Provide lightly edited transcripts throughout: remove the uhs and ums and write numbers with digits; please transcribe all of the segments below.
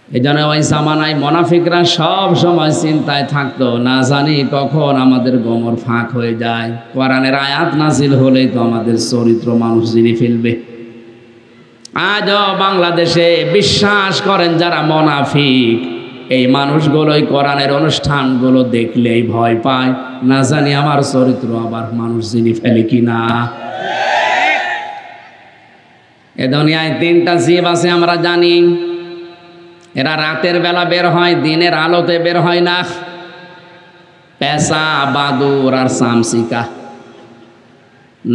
এই জন্য ওই জামানায় মুনাফিকরা সব সময় চিন্তায় থাকতো, না জানি কখন আমাদের গোমর ফাঁক হয়ে যায়, কোরআনের আয়াত নাজিল হলেই তো আমাদের চরিত্র মানুষ চিনে ফেলবে। আজও বাংলাদেশে বিশ্বাস করেন যারা মুনাফিক, এই মানুষগুলোই কোরআনের অনুষ্ঠানগুলো দেখলেই ভয় পায়, না জানি আমার চরিত্র আবার মানুষ চিনে ফেলে কিনা। এ দুনিয়ায় তিনটা জীব আছে আমরা জানি, এরা রাতের বেলা বের হয়, দিনের আলোতে বের হয় না। পেঁচা, বাদুর আর চামচিকা।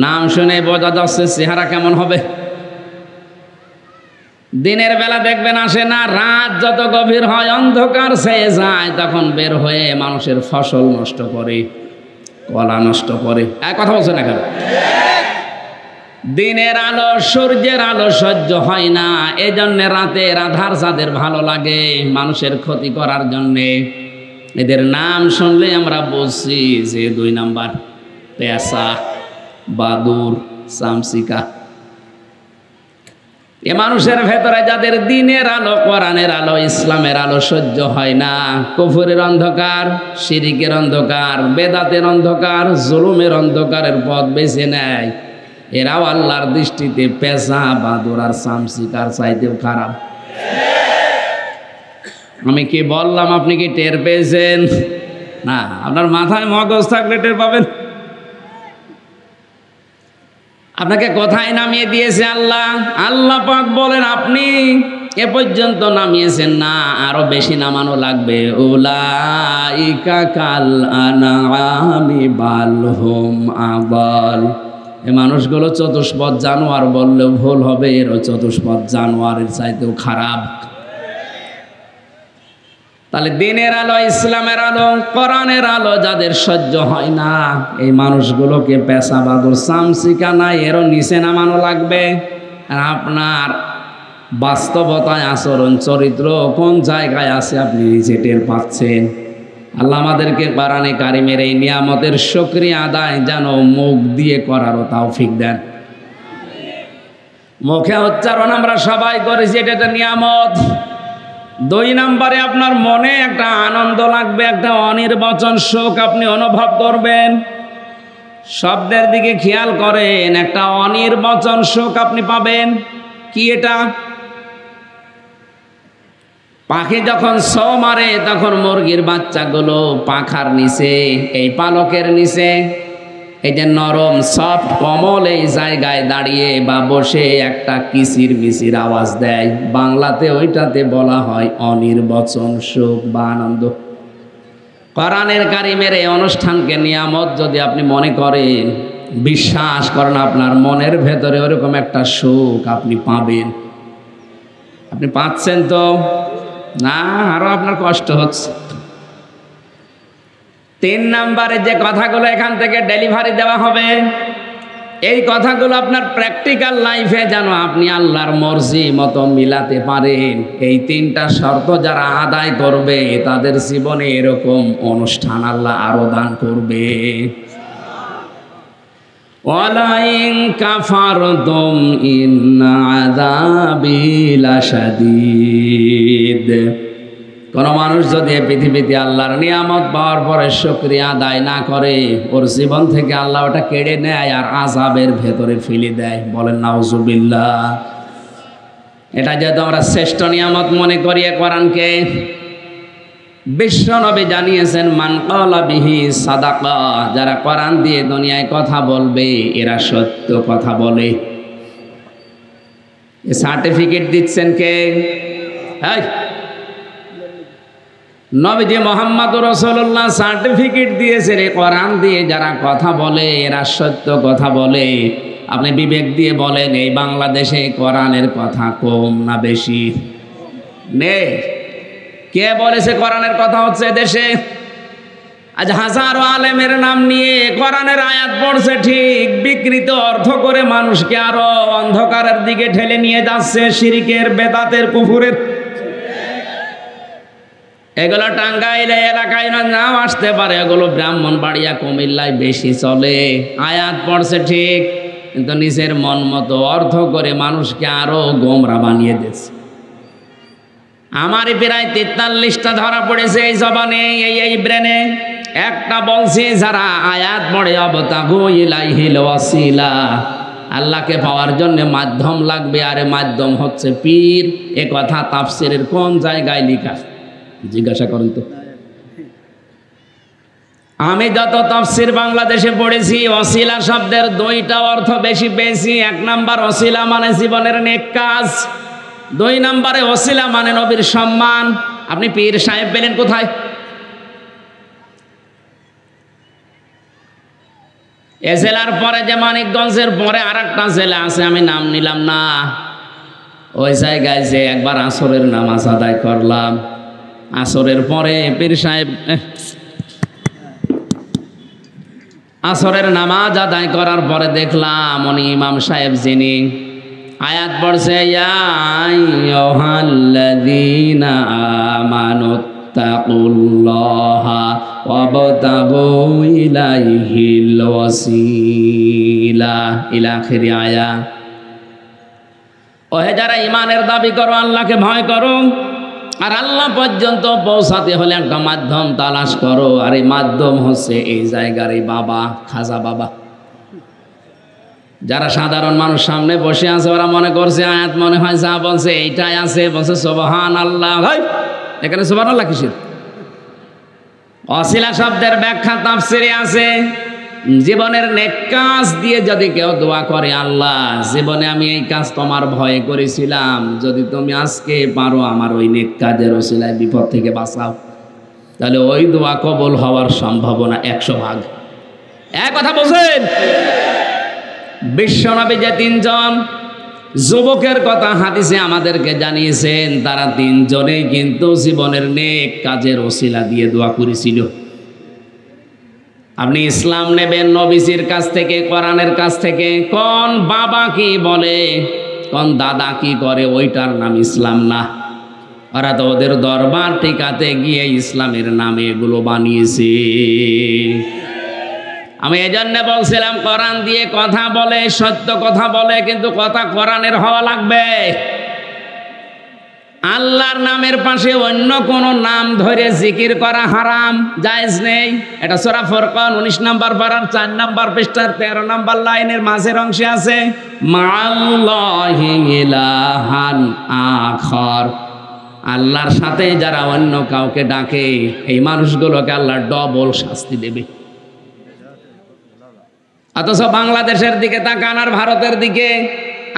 নাম শুনে বোঝা যাচ্ছে চেহারা কেমন হবে। দিনের বেলা দেখবেন আসে না, রাত যত গভীর হয় অন্ধকার ছেয়ে যায়, তখন বের হয়ে মানুষের ফসল নষ্ট করে, কলা নষ্ট করে। এক কথা বলছে না কেন? দিনের আলো সূর্যের আলো সহ্য হয় না, এজন্য রাতের আধার যাদের ভালো লাগে মানুষের ক্ষতি করার জন্যে, এদের নাম শুনলে আমরা বলছি যে 2 নাম্বার পেঁচা, বাদুর, চামচিকা। এ মানুষের ভেতরে যাদের দিনের আলো, কোরআনের আলো, ইসলামের আলো সহ্য হয় না, কুফরের অন্ধকার, শিরিকের অন্ধকার, বেদাতের অন্ধকার, জুলুমের অন্ধকারের পথ বেছে নেয়, এরাও আল্লাহর দৃষ্টিতে পেঁচা, বাদুর আর চামচিকার চাইতেও খারাপ। আমি কি বললাম আপনি কি টের পেয়েছেন? না, আপনার মাথায় মগজ থাকলে টের পাবেন। আপনাকে কোথায় নামিয়ে দিয়েছে আল্লাহ? আল্লাহ পাক বলেন আপনি এ পর্যন্ত নামিয়েছেন না, আরো বেশি নামানো লাগবে। উলাইকা কাল আনআমি বাল হুম আদাল। এই মানুষগুলো চতুষ্পদ জানোয়ার বললেও ভুল হবে, এরও চতুষ্পদ জানোয়ারের চাইতেও খারাপ। তাহলে দিনের আলো, ইসলামের আলো, কোরআনের আলো যাদের সহ্য হয় না, এই মানুষগুলোকে পেঁচা, বাদুর, চামচিকা নাই এরও নিচে নামানো লাগবে। আর আপনার বাস্তবতায় আচরণ চরিত্র কোন জায়গায় আছে আপনি নিজে টের পাচ্ছেন। আল্লাহ আমাদেরকে কোরআনে কারিমের এই নিয়ামতের শুকরিয়া আদায় যেন মুখ দিয়ে করারও তৌফিক দেন। মুখে উচ্চারণ আমরা সবাই করেছি, এটা একটা নিয়ামত। 2 নম্বরে আপনার মনে একটা আনন্দ লাগবে, একটা অনির্বচন সুখ আপনি অনুভব করবেন। শব্দের দিকে খেয়াল করেন, একটা অনির্বচন সুখ আপনি পাবেন। কি এটা? পাখি যখন ছো মারে তখন মুরগির বাচ্চাগুলো পাখার নিচে, এই পালকের নিচে, এই যে নরম সফট কমল এই জায়গায় দাঁড়িয়ে বা বসে একটা কিচির মিচির আওয়াজ দেয়, বাংলাতে ওইটাতে বলা হয় অনির্বচন সুখ বা আনন্দ। কোরআনের কারিমের এই অনুষ্ঠানকে নিয়ামত যদি আপনি মনে করেন, বিশ্বাস করেন আপনার মনের ভেতরে ওরকম একটা সুখ আপনি পাবেন। আপনি পাচ্ছেন তো? না, আরো আপনার কষ্ট হচ্ছে। 3 নম্বরে যে কথাগুলো এখান থেকে ডেলিভারি দেওয়া হবে, এই কথাগুলো আপনার প্র্যাকটিক্যাল লাইফে যেন আপনি আল্লাহর মর্জি মতো মিলাতে পারেন। এই 3টা শর্ত যারা আদায় করবে তাদের জীবনে এরকম অনুষ্ঠান আল্লাহ আরো দান করবে। ওয়ালাইন কাফারতুম ইন্না আযাবি লাশাদীদ। কোন মানুষ যদি পৃথিবীতে আল্লাহর নিয়ামত পাওয়ার পরে শুকরিয়া আদায় না করে, ওর জীবন থেকে আল্লাহ ওটা কেড়ে নেয় আর আযাবের ভেতরে ফেলে দেয়। বলেন নাউজুবিল্লাহ। এটা যেহেতু আমরা শ্রেষ্ঠ নিয়ামত মনে করি কোরআনকে, বিশ্ব নবী জানিয়েছেন মান ক্বালা বিহি সাদাকা, যারা কোরআন দিয়ে দুনিয়ায় কথা বলবে এরা সত্য কথা বলে। এই সার্টিফিকেট দিচ্ছেন কে? নবীজি মুহাম্মদুর রাসূলুল্লাহ সার্টিফিকেট দিয়েছেন, এই কোরআন দিয়ে যারা কথা বলে এরা সত্য কথা বলে। আপনি বিবেক দিয়ে বলেন, এই বাংলাদেশে কোরআনের কথা কম না বেশি? নেই। কে বলেছে কোরআনের কথা হচ্ছে দেশে? আজ হাজারো আলেমের নাম নিয়ে কোরআনের আয়াত পড়ছে ঠিক, বিকৃত অর্থ করে মানুষকে আরো অন্ধকারের দিকে ঠেলে নিয়ে যাচ্ছে, শিরকের, বেদাতের, কুফুরের। এগুলো টাঙ্গাইলে এলাকায় নাও আসতে পারে, এগুলো ব্রাহ্মণবাড়িয়া, কুমিল্লায় বেশি চলে। আয়াত পড়ছে ঠিক, কিন্তু নিজের মন মতো অর্থ করে মানুষকে আরো গোমরা বানিয়ে দিচ্ছে। আমারই প্রায় 43টা ধরা পড়েছে এই জবানে, এই ব্রেনে। একটা বলছি যারা আয়াত পড়ে অবতাগু ইলাইহিল ওয়াসিলা, আল্লাহকে পাওয়ার জন্য মাধ্যম লাগবে, আরে মাধ্যম হচ্ছে পীর। এ কথা তাফসিরের কোন জায়গায় লেখা জিজ্ঞাসা করেন তো। আমি যত তাফসির বাংলাদেশে পড়েছি, ওসিলা শব্দের দুইটা অর্থ বেশি পেয়েছি। এক নাম্বার ওসিলা মানে জীবনের নেক কাজ, 2 নম্বরে ওসিলা মানে নবীর সম্মান। আপনি পীর সাহেব পেলেন কোথায়? এ জেলার পরে যে মানিকগঞ্জের পরে আরেকটা জেলা আছে, আমি নাম নিলাম না, ওই জায়গায় যে একবার আসরের নামাজ আদায় করলাম, আসরের পরে পীর সাহেব আসরের নামাজ আদায় করার পরে দেখলাম উনি ইমাম সাহেব যিনি আয়াত পড়ছে, ইয়া আইয়ুহাল্লাযীনা আমানুত্তাকুল্লাহা ওয়াবতাগু ইলাইহিল ওয়াসিলা ইলা আখির আয়া। ওহে যারা ইমানের দাবি করো, আল্লাহকে ভয় করো, আর আল্লাহ পর্যন্ত পৌঁছাতে হলে একটা মাধ্যম তালাশ করো। আর এই মাধ্যম হচ্ছে এই জায়গার এই বাবা, খাজা বাবা। যারা সাধারণ মানুষ সামনে বসে আছে, ওরা মনে করছে আয়াত মনে হয় যা বলছে এইটাই আছে, বলছে সুবহানাল্লাহ। এখানে সুবহানাল্লাহ কিসের? ওসিলা শব্দের ব্যাখ্যা তাফসিরে আছে, জীবনের নেক কাজ দিয়ে যদি কেউ দোয়া করে, আল্লাহ জীবনে আমি এই কাজ তোমার ভয়ে করেছিলাম, যদি তুমি আজকে পারো আমার ওই নেক কাজের ওসিলায় বিপদ থেকে বাঁচাও, তাহলে ওই দোয়া কবুল হওয়ার সম্ভাবনা 100%। এক কথা বলছেন। বিশ্বনবী যে 3 জন যুবকের কথা হাদিসে আমাদেরকে জানিয়েছেন, তারা 3 জনেই কিন্তু জীবনের নেক কাজের ওসিলা দিয়ে দোয়া করেছিল। আপনি ইসলাম নেবেন নবীজির কাছ থেকে, কোরআনের কাছ থেকে। কোন বাবা কি বলে, কোন দাদা কি করে, ওইটার নাম ইসলাম না। ওরা তো ওদের দরবার টিকাতে গিয়ে ইসলামের নামে এগুলো বানিয়েছে। আমি এজন্য বলছিলাম, কোরআন দিয়ে কথা বলে, সত্য কথা বলে, কিন্তু কথা কোরআনের হওয়া লাগবে। আল্লাহর নামের পাশে অন্য কোন নাম ধরে জিকির করা হারাম, জায়েজ নেই। এটা সূরা ফুরকান 19 নম্বর পারার 4 নম্বর পৃষ্ঠার 13 নম্বর লাইনের মাঝের অংশে আছে, মাআল্লাহি ইলাহান আখার। আল্লাহর সাথে যারা অন্য কাউকে ডাকে, এই মানুষগুলোকে আল্লাহ ডবল শাস্তি দেবে। অথচ বাংলাদেশের দিকে তাকান আর ভারতের দিকে,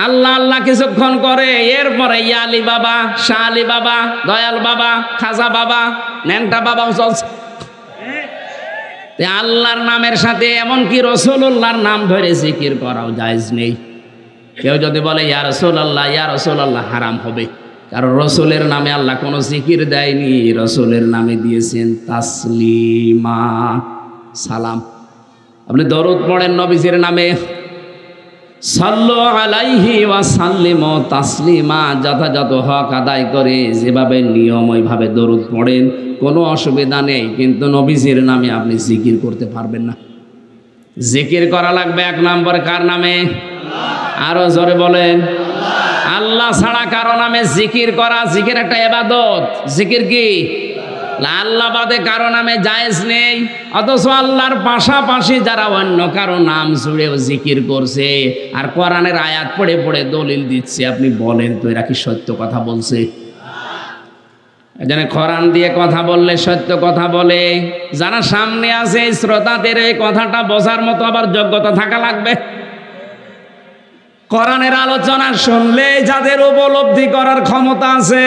আল্লাহ আল্লাহ কিছুক্ষণ করে, এরপরে ইয়া আলী বাবা, শাহ আলী বাবা, দয়াল বাবা, খাজা বাবা, ন্যাংটা বাবাও চলছে। আল্লাহর নামের সাথে এমনকি রাসূলুল্লাহর নাম ধরে জিকির করাও জায়েজ নেই। কেউ যদি বলে ইয়া রাসূলুল্লাহ, ইয়া রাসূলুল্লাহ, হারাম হবে। কারণ রসুলের নামে আল্লাহ কোনো জিকির দেয়নি, রসুলের নামে দিয়েছেন তাসলিমা, সালাম। আপনি দরুদ পড়েন নবীজির নামে, সাল্লু আলাইহি ওয়া সাল্লিমু তাসলিমা, যথাযথ হক আদায় করে যেভাবে নিয়ম ওইভাবে দরুদ পড়েন, কোনো অসুবিধা নেই। কিন্তু নবীজির নামে আপনি জিকির করতে পারবেন না। জিকির করা লাগবে 1 নম্বর কার নামে? আরো জোরে বলেন, আল্লাহ ছাড়া কারো নামে জিকির করা, জিকির একটা ইবাদত। জিকির কি? আল্লাহ বাদে কারো নামে জায়েজ নেই। অথচ আল্লাহর পাশাপাশি যারা অন্য কারো নাম জুড়েও জিকির করছে আর কোরআনের আয়াত পড়ে পড়ে দলিল দিচ্ছে, আপনি বলেন তো এরা কি সত্য কথা বলছে? এজন্য কোরআন দিয়ে কথা বললে সত্য কথা বলে। যারা সামনে আছে শ্রোতাদের এই কথাটা বোঝার মতো আবার যোগ্যতা থাকা লাগবে। কোরআনের আলোচনা শুনলে যাদের উপলব্ধি করার ক্ষমতা আছে,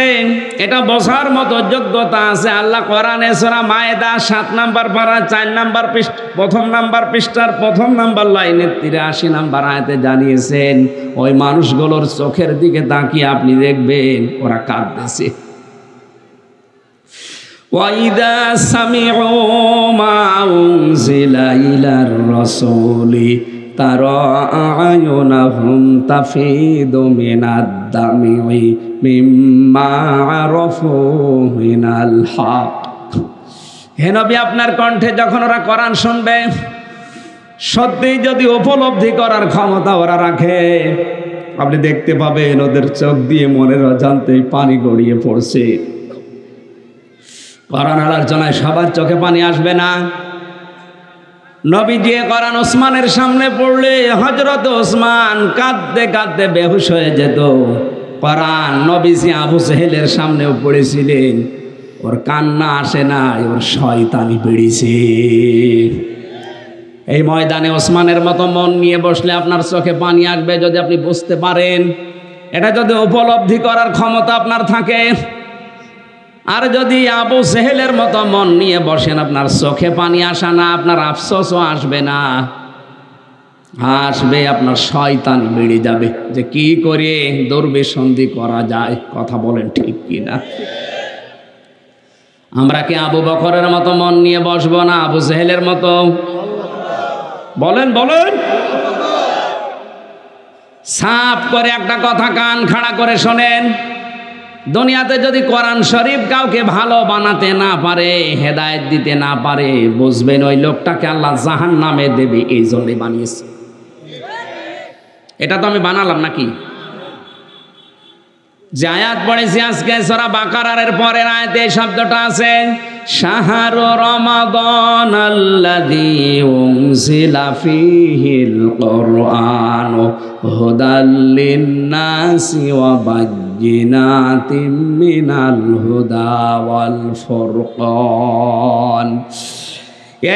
এটা বোঝার মতো যোগ্যতা আছে। আল্লাহ কোরআনে সূরা মায়েদা 7 নম্বর পারা 4 নম্বর পৃষ্ঠা 1 নম্বর পৃষ্ঠার 1 নম্বর লাইনে 83 নম্বর আয়াতে জানিয়েছেন, ওই মানুষগুলোর চোখের দিকে তাকিয়ে আপনি দেখবেন ওরা কাঁদতেছে। ওয়াইদা সামিউ মা উনজিলা ইলার রাসূলি তারা আয়ুনাহুম তাফিদু মিনাদ দামি মিম্মা আরাফু মিনাল হক। হে নবী, আপনার কণ্ঠে যখন ওরা কোরআন শুনবে, সত্যি যদি উপলব্ধি করার ক্ষমতা ওরা রাখে, আপনি দেখতে পাবেন ওদের চোখ দিয়ে মনের অজান্তেই পানি গড়িয়ে পড়ছে। কোরআন আলোচনায় সবার চোখে পানি আসবে না? নবী দিয়ে কোরআন ওসমানের সামনে পড়লে হযরত ওসমান কাঁদতে কাঁদতে বেহুশ হয়ে যেত। কোরআন নবীজি আবু জেহেলের সামনেও পড়েছিলেন, ওর কান্না আসে না, ওর শয়তানি বেড়েছে। এই ময়দানে ওসমানের মতো মন নিয়ে বসলে আপনার চোখে পানি আসবে যদি আপনি বুঝতে পারেন, এটা যদি উপলব্ধি করার ক্ষমতা আপনার থাকে। আর যদি আবু জেহেলের মতো মন নিয়ে বসেন, আপনার চোখে পানি আসা না, আপনার আফসোসও আসবে না, আসবে আপনার শয়তানি বেড়ে যাবে যে কি করে দুর্বিসন্ধি করা যায়। কথা বলেন ঠিক কিনা? আমরা কি আবু বকরের মতো মন নিয়ে বসবো না আবু জেহেলের মতো? বলেন বলেন। সাফ করে একটা কথা কান খাড়া করে শোনেন, দুনিয়াতে যদি কোরআন শরীফ কাউকে ভালো বানাতে না পারে, হেদায়েত দিতে না পারে, বুঝবেন ওই লোকটাকে আল্লাহ জাহান্নামে দেবে, এই জন্যই বানিয়েছে। এটা তো আমি বানালাম নাকি? যে আয়াত পড়েছি আজকে সূরা বাকারার পরের আয়াতে এই শব্দটা আছে, শাহরু রমাদান আল্লাযী উনজিলা ফীহিল কুরআন হুদাল লিন-নাসি ওয়া বায়্যিনাতিম মিনাল হুদা ওয়াল ফুরকান।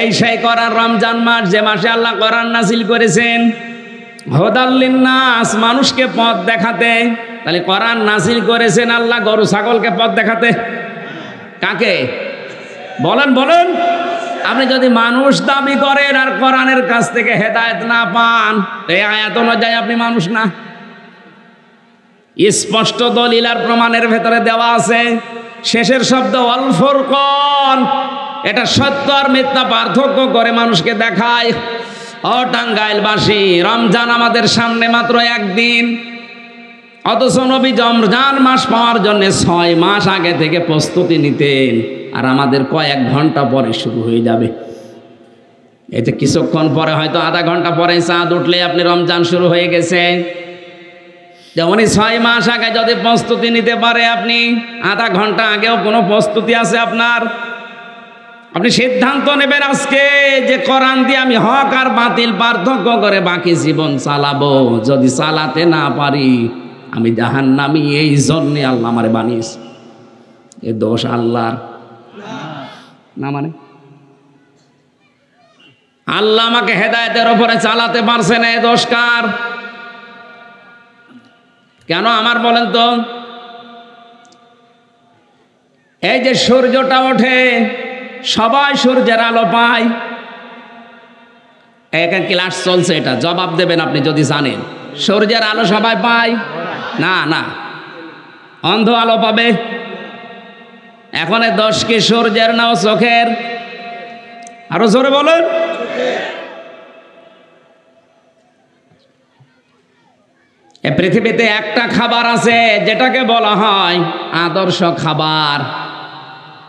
এই সেই কোরআন রমজান মাস, যে মাসে আল্লাহ কোরআন নাযিল করেছেন। হুদাল লিন-নাস, মানুষকে পথ দেখাতে। তাহলে কোরআন নাযিল করেছেন আল্লাহ গরু ছাগলকে পথ দেখাতে? কাকে? বলেন বলেন। আপনি যদি মানুষ দাবি করেন আর কোরআনের কাছ থেকে হেদায়েত না পান, এই আয়াত অনুযায়ী আপনি মানুষ না। স্পষ্ট দলিল আর প্রমাণের ভেতরে দেওয়া আছে। শেষের শব্দ ওয়াল ফুরকান, এটা সত্য আর মিথ্যা পার্থক্য করে মানুষকে দেখায়। ও টাঙ্গাইলবাসী, রমজান আমাদের সামনে মাত্র একদিন, অথচ নবী রমজান মাস পাওয়ার জন্য 6 মাস আগে থেকে প্রস্তুতি নিতেন, আর আমাদের কয়েক ঘন্টা পরে শুরু হয়ে যাবে। এতে কিছুক্ষণ পরে, হয়তো আধা ঘন্টা পরে চাঁদ উঠলে আপনি রমজান শুরু হয়ে গেছে। যেমনই 6 মাস আগে যদি প্রস্তুতি নিতে পারে, আপনি আধা ঘন্টা আগেও কোনো প্রস্তুতি আছে আপনার? আপনি সিদ্ধান্ত নেবেন আজকে যে কোরআন দিয়ে আমি হক আর বাতিল পার্থক্য করে বাকি জীবন চালাবো। যদি চালাতে না পারি, আমি জাহান্নামী। এই জন্যে আল্লাহ আমারে বানিয়েছে। এ দোষ আল্লাহর না, মানে আল্লাহ আমাকে হেদায়েতের উপরে চালাতে পারছে না, এ দোষ কার? কেন আমার বলেন তো? এই যে সূর্যটা ওঠে, সবাই সূর্যের আলো পায়। একটা ক্লাস চলছে, এটা জবাব দেবেন আপনি যদি জানেন। সূর্যের আলো সবাই পায় না? না, অন্ধ আলো পাবে। এখন এ দোষ কি সূর্যের না চোখের? আরো জোরে বলেন। এ পৃথিবীতে একটা খাবার আছে যেটাকে বলা হয় আদর্শ খাবার।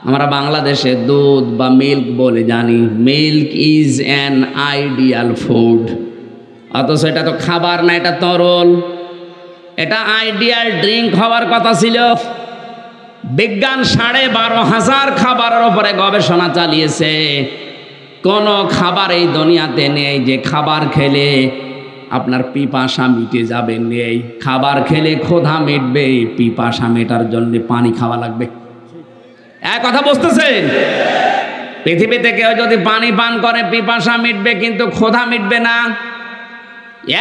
আমরা বাংলাদেশে দুধ বা মিল্ক বলে জানি, milk is an ideal food. অথচ এটা তো খাবার না, এটা তরল। এটা আইডিয়াল ড্রিঙ্ক হওয়ার কথা ছিল। বিজ্ঞান 12,500 খাবারের উপরে গবেষণা চালিয়েছে। কোনো খাবার এই দুনিয়াতে নেই যে খাবার খেলে আপনার পিপাসা মিটে যাবে, নেই। খাবার খেলে ক্ষুধা মিটবে, পিপাসা মেটার জন্য পানি খাওয়া লাগবে। এক কথা বুঝতেছেন? পৃথিবীতে কেউ যদি পানি পান করে পিপাসা মিটবে, কিন্তু ক্ষুধা মিটবে না।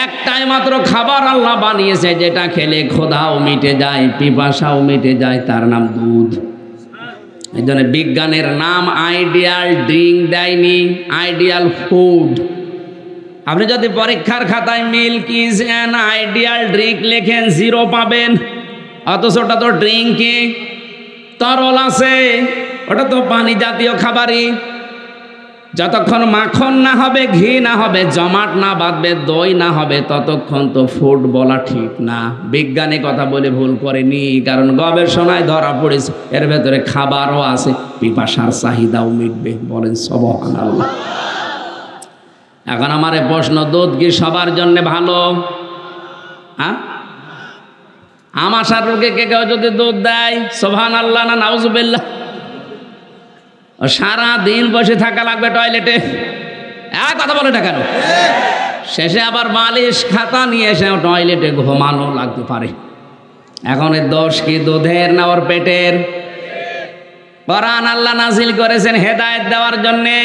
একটাই মাত্র খাবার আল্লাহ বানিয়েছে যেটা খেলে ক্ষুধাও মিটে যায়, পিপাসাও মিটে যায়, তার নাম দুধ। এই জন্য বিজ্ঞানের নাম আইডিয়াল ড্রিঙ্ক দেয়নি, আইডিয়াল ফুড। আপনি যদি পরীক্ষার খাতায় milk is an ideal drink লেখেন, 0 পাবেন। অথচ ওটা তো ড্রিঙ্কে তরল আছে, ওটা তো পানি জাতীয় খাবারই। যতক্ষণ মাখন না হবে, ঘি না হবে, জমাট না বাঁধবে, দই না হবে, ততক্ষণ তো ফুড বলা ঠিক না। বিজ্ঞানী কথা বলে ভুল করেনি, কারণ গবেষণায় ধরা পড়েছে এর ভেতরে খাবারও আছে, পিপাসার চাহিদাও মিটবে। বলেন সুবহানাল্লাহ। এখন আমার প্রশ্ন, দুধ কি সবার জন্য ভালো? হ্যাঁ, আমাশার রোগে কে কেউ যদি দুধ দেয়, সুবহানাল্লাহ না নাউজুবিল্লাহ? ও সারা দিন বসে থাকা লাগবে টয়লেটে, কথা বলে না কেন? শেষে আবার বালিশ খাতা নিয়ে এসে টয়লেটে ঘুমানো লাগতে পারে। এখন এর দোষ কি দুধের না ওর পেটের? কোরআন আল্লাহ নাজিল করেছেন হেদায়েত দেওয়ার জন্যে।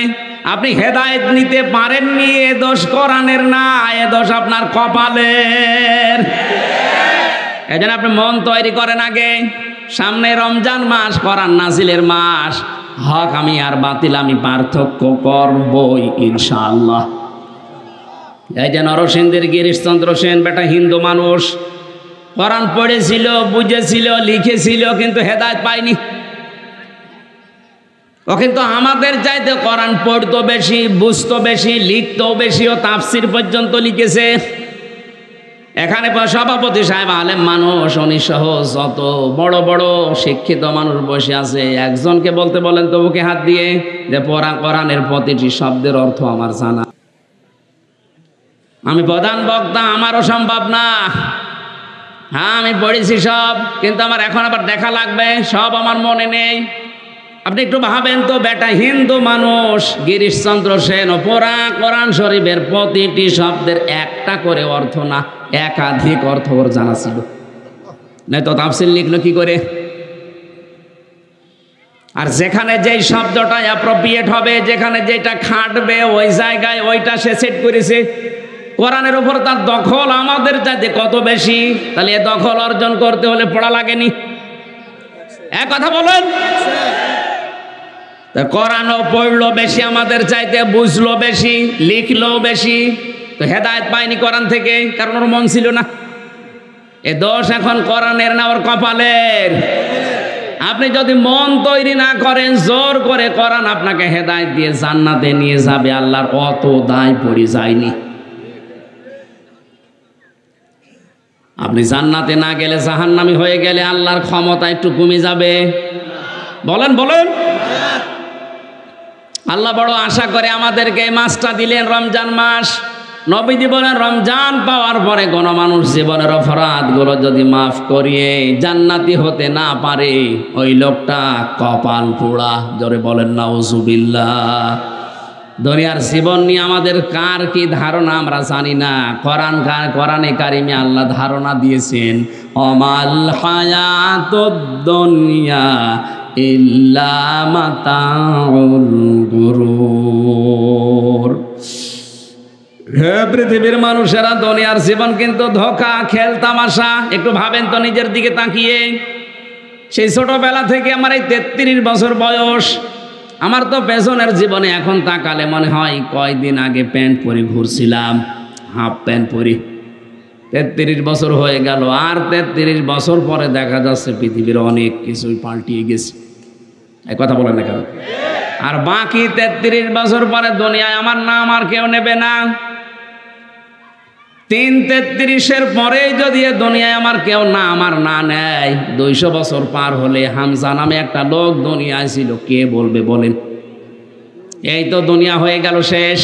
আপনি হেদায়েত নিতে পারেননি, এ দোষ কোরআনের না, এ দোষ আপনার কপালের। এজন্য আপনি মন তৈরি করেন আগে। সামনে রমজান মাস, কোরআন নাজিলের মাস। হক আমি আর বাতিল আমি পার্থক্য করবই ইনশাআল্লাহ। এই যে নরসিংদীর গিরিশচন্দ্র সেন বেটা হিন্দু মানুষ, কোরআন পড়েছিল, বুঝেছিল, লিখেছিল, কিন্তু হেদায়েত পায়নি। ও কিন্তু আমাদের চাইতে কোরআন পড়তো বেশি, বুঝতো বেশি, লিখতো বেশি, ও তাফসির পর্যন্ত লিখেছে। এখানে সভাপতি সাহেব আলেম মানুষ, উনি সহ যত বড় বড় শিক্ষিত মানুষ বসে আছে, একজনকে বলতে বলেন তো বুকে হাত দিয়ে যে কোরআনের প্রতিটি শব্দের অর্থ আমার জানা। আমি প্রধান বক্তা, আমারও সম্ভব না। হ্যাঁ আমি পড়েছি সব, কিন্তু আমার এখন আবার দেখা লাগবে, সব আমার মনে নেই। আপনি একটু ভাবেন তো, বেটা হিন্দু মানুষ গিরিশচন্দ্র সেন পুরা কোরআন শরীফের প্রতিটি শব্দের একটা করে অর্থ না, একাধিক অর্থ ওর জানা ছিল, নাই তো তাফসীর লিখলো কি করে? আর যেখানে যেই শব্দটা অ্যাপ্রোপ্রিয়েট হবে, যেখানে যেটা খাটবে, ওই জায়গায় ওইটা সে সেট করেছে। কোরআনের উপর তার দখল আমাদের চাইতে কত বেশি। তাহলে এ দখল অর্জন করতে হলে পড়া লাগেনি? এক কথা বলেন। কোরআনও পড়লো বেশি আমাদের চাইতে, বুঝলো বেশি, লিখলো বেশি, তো হেদায়েত পায়নি কোরআন থেকে, কারণ ওর মন ছিল না। এ দোষ এখন কোরআনের না ওর কপালের। আপনি যদি মন তৈরি না করেন, জোর করে কোরআন আপনাকে হেদায়েত দিয়ে জান্নাতে নিয়ে যাবে, আল্লাহর অত দায় পড়ে যায়নি। আপনি জান্নাতে না গেলে, জাহান্নামী হয়ে গেলে আল্লাহর ক্ষমতা একটু কমে যাবে? বলেন বলেন। আল্লাহ বড় আশা করে আমাদেরকে এই মাসটা দিলেন, রমজান মাস। নবীজি বলেন, রমজান পাওয়ার পরে কোন মানুষ জীবনের অপরাধগুলো যদি মাফ করিয়ে জান্নাতি হতে না পারে, ওই লোকটা কপাল পোড়া। জোরে বলেন নাউজুবিল্লাহ। দুনিয়ার জীবন নিয়ে আমাদের কার কি ধারণা আমরা জানি না। কোরআনে কারিমে আল্লাহ ধারণা দিয়েছেন, অমাল হায়াতুদ দুনিয়া ইল্লা মাতাউল গুরুর। হে পৃথিবীর মানুষেরা, দুনিয়ার জীবন কিন্তু ধোঁকা, খেল তামাশা। একটু ভাবেন তো নিজের দিকে তাকিয়ে। সেই ছোটবেলা থেকে আমার এই 33 বছর বয়স, আমার তো পেছনের জীবনে এখন তাকালে মনে হয় কয়দিন আগে প্যান্ট পরে ঘুরছিলাম, হাফ প্যান্ট পরে। 33 বছর হয়ে গেল, আর 33 বছর পরে দেখা যাচ্ছে পৃথিবীর অনেক কিছুই পাল্টিয়ে গেছে। এই কথা বলেন না কেন? আর বাকি 33 বছর পরে দুনিয়ায় আমার নাম আর কেউ নেবে না। 333-এর পরে যদি দুনিয়ায় আমার কেউ না আমার না নেয়, 200 বছর পার হলে হামজা নামে একটা লোক দুনিয়ায় ছিল, কে বলবে বলেন? এই তো দুনিয়া হয়ে গেল শেষ।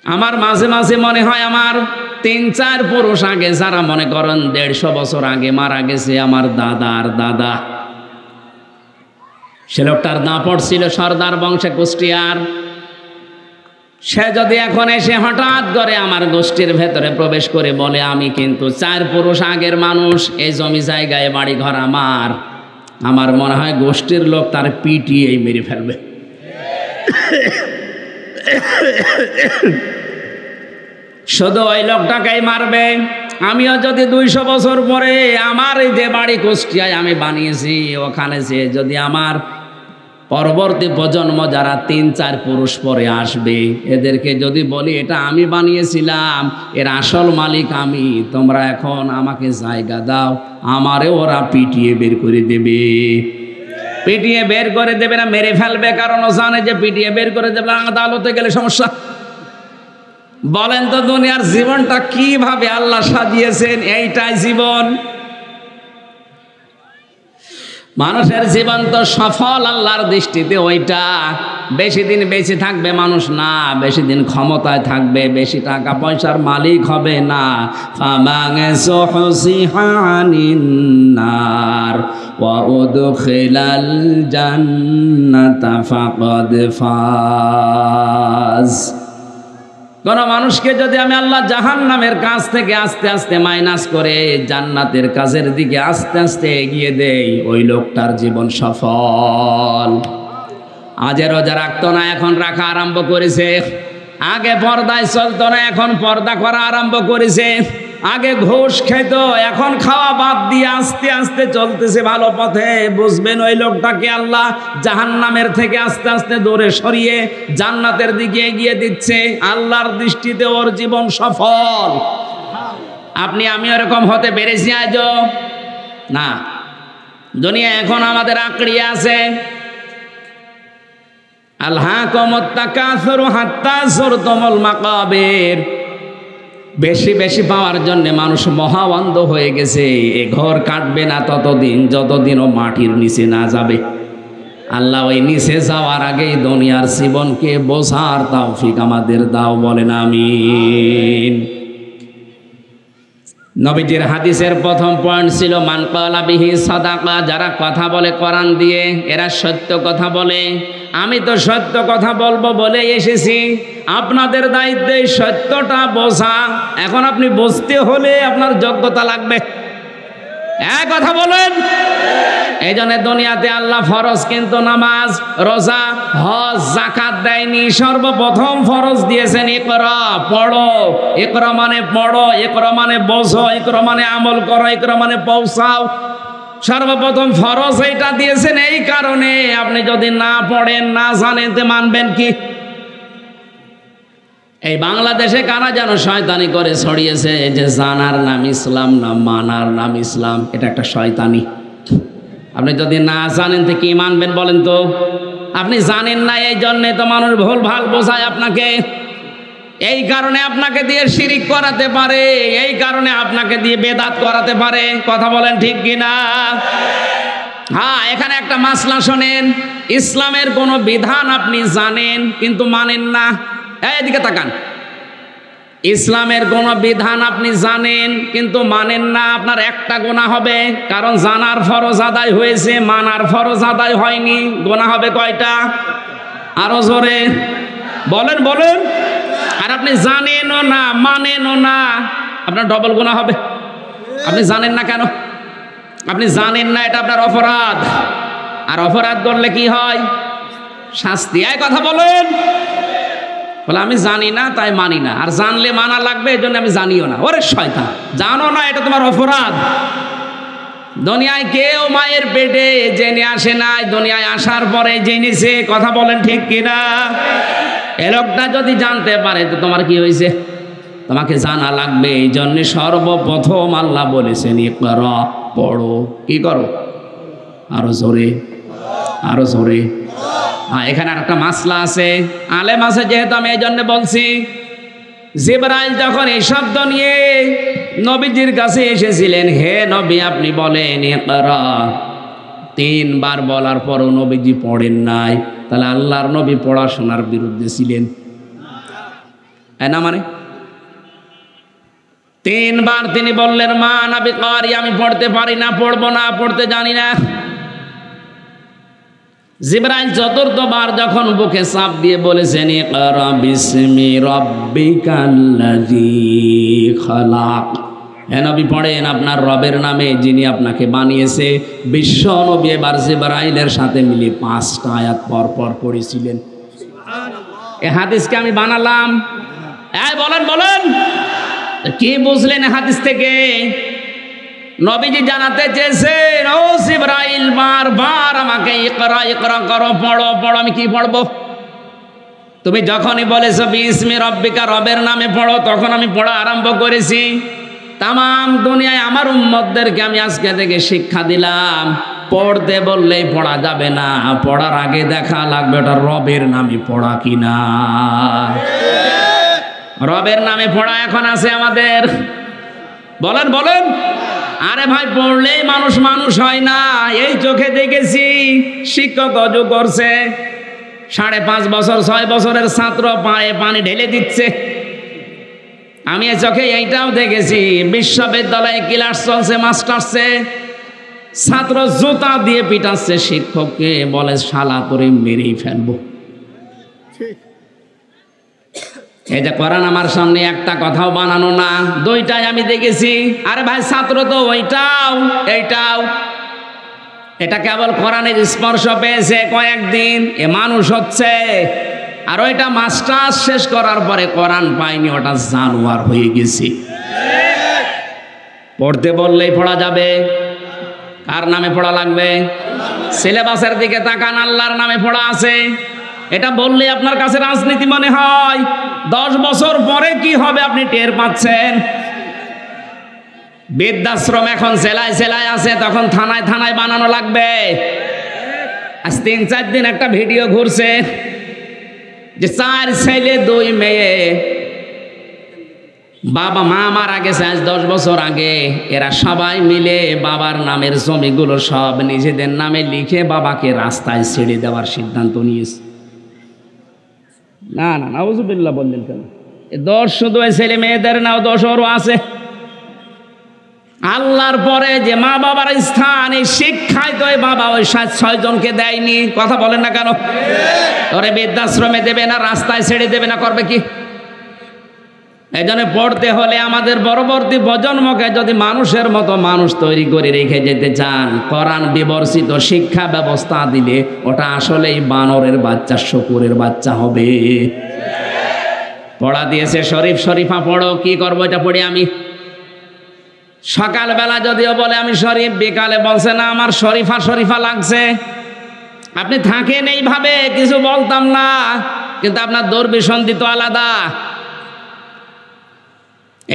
আমার মাঝে মাঝে মনে হয় আমার 3-4 পুরুষ আগে, যারা মনে করেন 150 বছর আগে মারা গেছে, আমার দাদার দাদা, সে লোকটার দাপট ছিল সর্দার বংশে, কুষ্টিয়ার। সে যদি এখন এসে হঠাৎ করে আমার গোষ্ঠীর ভেতরে প্রবেশ করে বলে, আমি কিন্তু 4 পুরুষ আগের মানুষ, এই জমি জায়গায় বাড়ি ঘর আমার মনে হয় গোষ্ঠীর লোক তার পিটিয়ে মেরে ফেলবে। শুধু ওই লোকটাকেই মারবে। আমিও যদি 200 বছর পরে আমার এই যে বাড়ি কুষ্টিয়ায় আমি বানিয়েছি, ওখানে যে যদি আমার পরবর্তী প্রজন্ম যারা 3-4 পুরুষ পরে আসবে, এদেরকে যদি বলি এটা আমি বানিয়েছিলাম, এর আসল মালিক আমি, তোমরা এখন আমাকে জায়গা দাও, আমারে ওরা পিটিয়ে বের করে দেবে। পিটিয়ে বের করে দেবে না, মেরে ফেলবে, কারণ ও জানে যে পিটিয়ে বের করে দেবে, আদালতে গেলে সমস্যা। বলেন তো দুনিয়ার জীবনটা কিভাবে আল্লাহ সাজিয়েছেন? এইটাই জীবন। মানুষের জীবন তো সফল আল্লাহর দৃষ্টিতে ওইটা। বেশি দিন বেঁচে থাকবে মানুষ না, বেশি দিন ক্ষমতায় থাকবে, বেশি টাকা পয়সার মালিক হবে না। ফামান যুহজিহা আনিন নার ওয়া উদখিলাল জান্নাতা ফাকাদ ফাজ। কোন মানুষকে যদি আমি আল্লাহ জাহান্নামের কাছ থেকে আস্তে আস্তে মাইনাস করে জান্নাতের কাজের দিকে আস্তে আস্তে এগিয়ে দেই, ওই লোকটার জীবন সফল। আজে রোজা রাখতো না, এখন রাখা আরম্ভ করেছে। আগে পর্দায় চলতো না, এখন পর্দা করা আরম্ভ করেছে। আগে ঘুষ খেত, এখন খাওয়া বাদ দিয়ে আস্তে আস্তে চলতেছে ভালো পথে। বুঝবেন ওই লোকটাকে আল্লাহ জাহান্নামের থেকে আস্তে আস্তে দূরে সরিয়ে জান্নাতের দিকে এগিয়ে দিচ্ছে। আল্লাহর দৃষ্টিতে ওর জীবন সফল। আপনি আমি এরকম হতে পেরেছি আজও না। দুনিয়া এখন আমাদের আঁকড়িয়ে আছে। আলহাকুমুত তাকাসুরু হাত্তা যুরতুমুল মাকাবির। বেশি বেশি পাওয়ার জন্য মানুষ মহাবন্ধ হয়ে গেছে। এ ঘর কাটবে না ততদিন যতদিন ও মাটির নিচে না যাবে। আল্লাহ ওই নিচে যাওয়ার আগেই দুনিয়ার জীবনকে বোঝার তৌফিক আমাদের দাও, বলেন আমিন। নবীজির হাদিসের প্রথম পয়েন্ট ছিল মান ক্বালা বিহি সাদাকা। যারা কথা বলে কোরআন দিয়ে, এরা সত্য কথা বলে। আমি তো সত্য কথা বলবো বলে এসেছি, আপনাদের দায়িত্বে সত্যটা বোঝা। এখন আপনি বুঝতে হলে আপনার যোগ্যতা লাগবে। এক কথা বলেন। এই জন্য দুনিয়াতে আল্লাহ ফরজ কিন্তু নামাজ, রোজা, হজ, যাকাত দেয়নি। সর্বপ্রথম ফরজ দিয়েছেন ইকরা, পড়ো। ইকরা মানে পড়ো, ইকরা মানে বোঝো, ইকরা মানে আমল করো, ইকরা মানে পৌঁছাও। সর্বপ্রথম ফরজ এইটা দিয়েছেন এই কারণে, আপনি যদি না পড়েন, না জানেন, তে মানবেন কি? এই বাংলাদেশে কারা যেন শয়তানি করে ছড়িয়েছে যে জানার নাম ইসলাম না মানার নাম ইসলাম। এটা একটা শয়তানি। আপনি যদি না জানেন তো কি মানবেন বলেন তো? আপনি জানেন না, এই জন্যে তো মানুষ ভুল ভাল বোঝায় আপনাকে। এই কারণে আপনাকে দিয়ে শিরিক করাতে পারে, এই কারণে আপনাকে দিয়ে বেদাত করাতে পারে। কথা বলেন ঠিক কিনা? হ্যাঁ, এখানে একটা মাসলা শোনেন। ইসলামের কোনো বিধান আপনি জানেন কিন্তু মানেন না। এদিকে তাকান। ইসলামের কোনো বিধান আপনি জানেন কিন্তু মানেন না, আপনার একটা গুনাহ হবে। কারণ জানার ফরজ আদায় হয়েছে, মানার ফরজ আদায় হয়নি। গুনাহ হবে কয়টা? আরো জোরে বলেন বলেন। আর আপনি জানেনও না, মানেনও না, আপনার ডবল গুনাহ হবে। আপনি জানেন না কেন? আপনি জানেন না, এটা আপনার অপরাধ। আর অপরাধ করলে কি হয়? শাস্তি। এই কথা বলেন। বলে আমি জানি না তাই মানি না, আর জানলে মানা লাগবে এই জন্য আমি জানিও না। ওরে শয়তান, জানো না এটা তোমার অপরাধ। দুনিয়ায় কেউ মায়ের পেটে জেনে আসে নাই, দুনিয়ায় আসার পরে জেনেছে। কথা বলেন ঠিক কিনা? এ লোকটা যদি জানতে পারে তো তোমার কি হয়েছে? তোমাকে জানা লাগবে। এই জন্য সর্বপ্রথম আল্লাহ বলেছেন ইকরা, পড়ো। কি করো? আরো জোরে, আরো জোরে। হ্যাঁ, এখানে আর একটা মাসলা আছে, আলেম আছে যেহেতু আমি এই জন্য বলছি। জিবরাইল যখন এই শব্দ নিয়ে নবীজির কাছে এসেছিলেন, হে নবী আপনি বলেন ইকরা, 3 বার বলার পরও নবীজি পড়েন নাই, তাহলে আল্লাহর নবী পড়াশোনার বিরুদ্ধে ছিলেন না? মানে 3 বার তিনি বললেন মা নবী কারি, আমি পড়তে পারি না, পড়বো না, পড়তে জানি না। জিবরাইল 4বার যখন বুকে চাপ দিয়ে বলেছেন ইকরা বিসমি রাব্বিকাল্লাযী খালাক, হে নবী পড়েন আপনার রবের নামে যিনি আপনাকে বানিয়েছে। বিশ্ব নবী এবার জিবরাইলের সাথে মিলে 5টা আয়াত পর পর পড়েছিলেন। এই হাদিসকে আমি বানালাম। এই বলেন বলেন, কি বুঝলেন হাদিস থেকে? নবীজি জানাতে চেয়েছেন, ও জিবরাইল বারবার আমাকে ইকরা ইকরা করো, পড়ো পড়ো। আমি কি পড়বো? তুমি যখনই বলেছো বিসমি রব্বিকা, রবের নামে পড়ো, তখন আমি পড়া আরম্ভ করেছি। তামাম দুনিয়ায় আমার উম্মতদেরকে আমি আজকে থেকে শিক্ষা দিলাম, পড়তে বললেই পড়া যাবে না, পড়ার আগে দেখা লাগবে ওটা রবের নামে পড়া কিনা। রবের নামে পড়া এখন আছে আমাদের। বলেন বলেন। আরে ভাই, পড়লেই মানুষ মানুষ হয় না। এই চোখে দেখেছি শিক্ষক অজু করছে, 5.5 বছর 6 বছরের ছাত্র পায়ে পানি ঢেলে দিচ্ছে। আমি চোখে এইটাও দেখেছি, বিশ্ববিদ্যালয়ে ক্লাস চলছে, মাস্টার্সে ছাত্র জুতা দিয়ে পিটাচ্ছে শিক্ষককে, বলে শালা করে মেরেই ফেলবো। এই যে কোরআন আমার সামনে একটা কথাও বানানো না, দুইটাই আমি দেখেছি। আরে ভাই ছাত্র তো ওইটাও এইটাও, এটা কেবল কোরআনের স্পর্শ পেয়েছে কয়েকদিন, এ মানুষ হচ্ছে। আর ওইটা মাস্টার্স শেষ করার পরে কোরআন পাইনি, ওটা জানোয়ার হয়ে গেছে। পড়তে বললেই পড়া যাবে, কার নামে পড়া লাগবে? সিলেবাসের দিকে তাকান, আল্লাহর নামে পড়া আছে। এটা বললে আপনার কাছে রাজনীতি মনে হয়, 10 বছর পরে কি হবে আপনি টের পাচ্ছেন। বৃদ্ধাশ্রম এখন জেলায় জেলায় আছে, তখন থানায় থানায় বানানো লাগবে। আজ 3-4 দিন একটা ভিডিও ঘুরছে যে 4 ছেলে 2 মেয়ে, বাবা মা মারা গেছে আজ 10 বছর আগে, এরা সবাই মিলে বাবার নামের জমিগুলো সব নিজেদের নামে লিখে বাবাকে রাস্তায় ছেড়ে দেওয়ার সিদ্ধান্ত নিয়েছে। না না নাউজুবিল্লাহ বললেন কেন? দোষ শুধু ওই ছেলে মেয়েদের নাও, দোষ ওরও আছে। আল্লাহর পরে যে মা বাবার স্থান, এই শিক্ষায় তো বাবা ওই 5-6 জনকে দেয়নি। কথা বলেন না কেন? ওরে বৃদ্ধাশ্রমে দেবে না, রাস্তায় ছেড়ে দেবে না, করবে কি? এই জন্য পড়তে হলে আমাদের পরবর্তী প্রজন্মকে যদি মানুষের মতো মানুষ তৈরি করে রেখে যেতে চান, কোরআন বিবর্জিত শিক্ষা ব্যবস্থা দিলে ওটা আসলেই বানরের বাচ্চা, শকুরের বাচ্চা হবে। পড়া দিয়েছে শরীফ শরীফা পড়ো, কি করবো এটা পড়ে আমি? সকালবেলা যদিও বলে আমি শরীফ, বিকালে বলছে না আমার শরীফা শরীফা লাগছে। আপনি থাকেন এইভাবে, কিছু বলতাম না, কিন্তু আপনার দুর্বিসন্ধি তো আলাদা।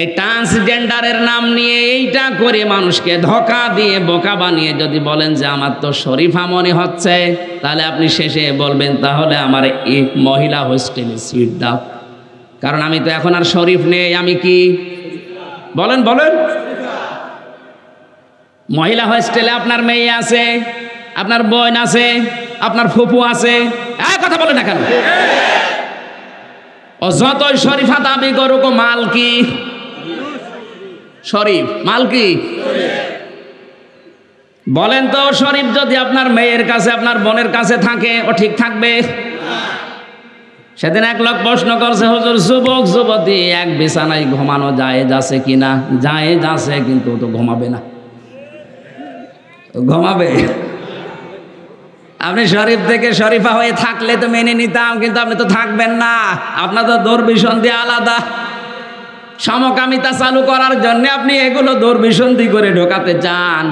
এই ট্রান্সজেন্ডারের নাম নিয়ে এইটা করে মানুষকে ধোঁকা দিয়ে বোকা বানিয়ে যদি বলেন যে আমার তো শরীফা মনে হচ্ছে, তাহলে আপনি শেষে বলবেন তাহলে আমার এই মহিলা হোস্টেলে সিট দাও, কারণ আমি তো এখন আর শরীফ নেই, আমি কি? বলেন বলেন। মহিলা হোস্টেলে আপনার মেয়ে আছে, আপনার বোন আছে, আপনার ফুপু আছে, কথা বলে না কেন? ও যতই শরীফা দাবি করুক, মাল কি? শরীফ। মাল কি? বলেন তো, শরীফ যদি আপনার মেয়ের কাছে, আপনার বোনের কাছে থাকে, ও ঠিক থাকবে? সেদিন এক লোক প্রশ্ন করছে, হুজুর যুবক যুবতী এক বিছানায় ঘুমানো জায়েজ আছে কিনা? জায়েজ আছে, কিন্তু ও তো ঘুমাবে না। ঘুমাবে? আপনি শরীফ থেকে শরীফা হয়ে থাকলে তো মেনে নিতাম, কিন্তু আপনি তো থাকবেন না। আপনার তো দুর্বিসন্ধি আলাদা। সমকামিতা চালু করার জন্য আপনি এগুলো দুর্বিসন্ধি করে ঢোকাতে চান।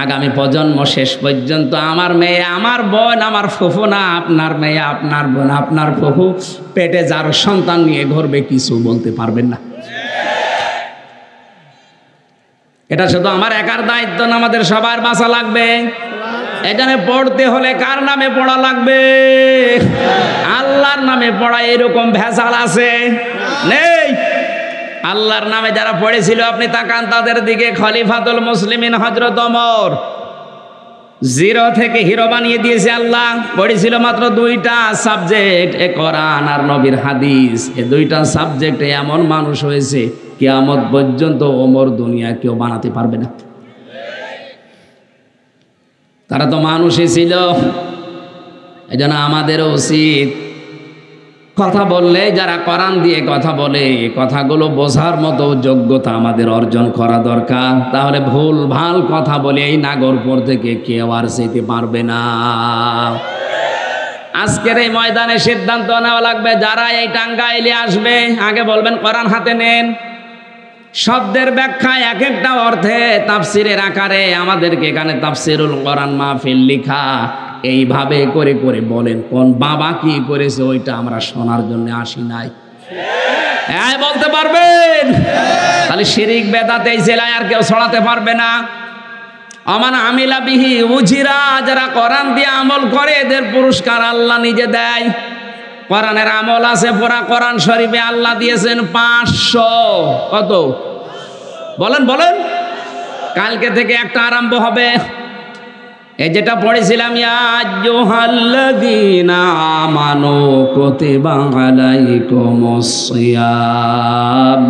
আগামী প্রজন্ম শেষ পর্যন্ত আমার মেয়ে আমার বোন আমার ফুফু না, আপনার মেয়ে আপনার বোন আপনার ফুফু, পেটে যার সন্তান নিয়ে ঘুরবে, কিছু বলতে পারবেন না। এটা শুধু আমার একার দায়িত্ব না, আমাদের সবার বাঁচা লাগবে। এখানে পড়তে হলে কার নামে পড়া লাগবে? আল্লাহর নামে পড়া। এরকম ভেজাল আছে? নেই। আল্লাহর নামে যারা পড়েছিল আপনি তাকান তাদের দিকে। খলিফাতুল মুসলিমিন হযরত ওমর 0 থেকে হিরো বানিয়ে দিয়েছে আল্লাহ। পড়েছিল মাত্র 2টা সাবজেক্ট, কোরআন আর নবীর হাদিস। এই 2টা সাবজেক্টে এমন মানুষ হয়েছে কিয়ামত পর্যন্ত ওমর দুনিয়া কেউ বানাতে পারবে না। তারা তো মানুষই ছিল। এই জন্য আমাদেরও উচিত কথা বললে, যারা কোরআন দিয়ে কথা বলে, কথাগুলো বোঝার মতো যোগ্যতা আমাদের অর্জন করা দরকার। তাহলে ভুল ভাল কথা বলে এই নাগরপুর থেকে কেউ আর যেতে পারবে না। আজকের এই ময়দানে সিদ্ধান্ত নেওয়া লাগবে, যারা এই টাঙ্গাইলে আসবে আগে বলবেন কোরআন হাতে নেন। শব্দের ব্যাখ্যা এক একটা অর্থে তাফসিরের আকারে আমাদেরকে এখানে তাফসিরুল কোরআন মাহফিল লিখা এইভাবে করে করে বলেন। কোন বাবা কি করেছে ওইটা আমরা শোনার জন্য আসি নাই। হ্যাঁ বলতে পারবেন? তাহলে শিরিক বেদাত এই জেলায় আর কেউ ছড়াতে পারবে না। আমান আমিলা বিহি উজিরা, যারা কোরআন দিয়ে আমল করে এদের পুরস্কার আল্লাহ নিজে দেয়। কোরআনের আমল আছে পুরা কোরআন শরীফে আল্লাহ দিয়েছেন 500। কত বলেন বলেন? কালকে থেকে একটা আরম্ভ হবে। এই যেটা পড়েছিলাম, ইয়া আইয়ুহাল্লাযীনা আমানু কুতিবা আলাইকুমুস সিয়াম,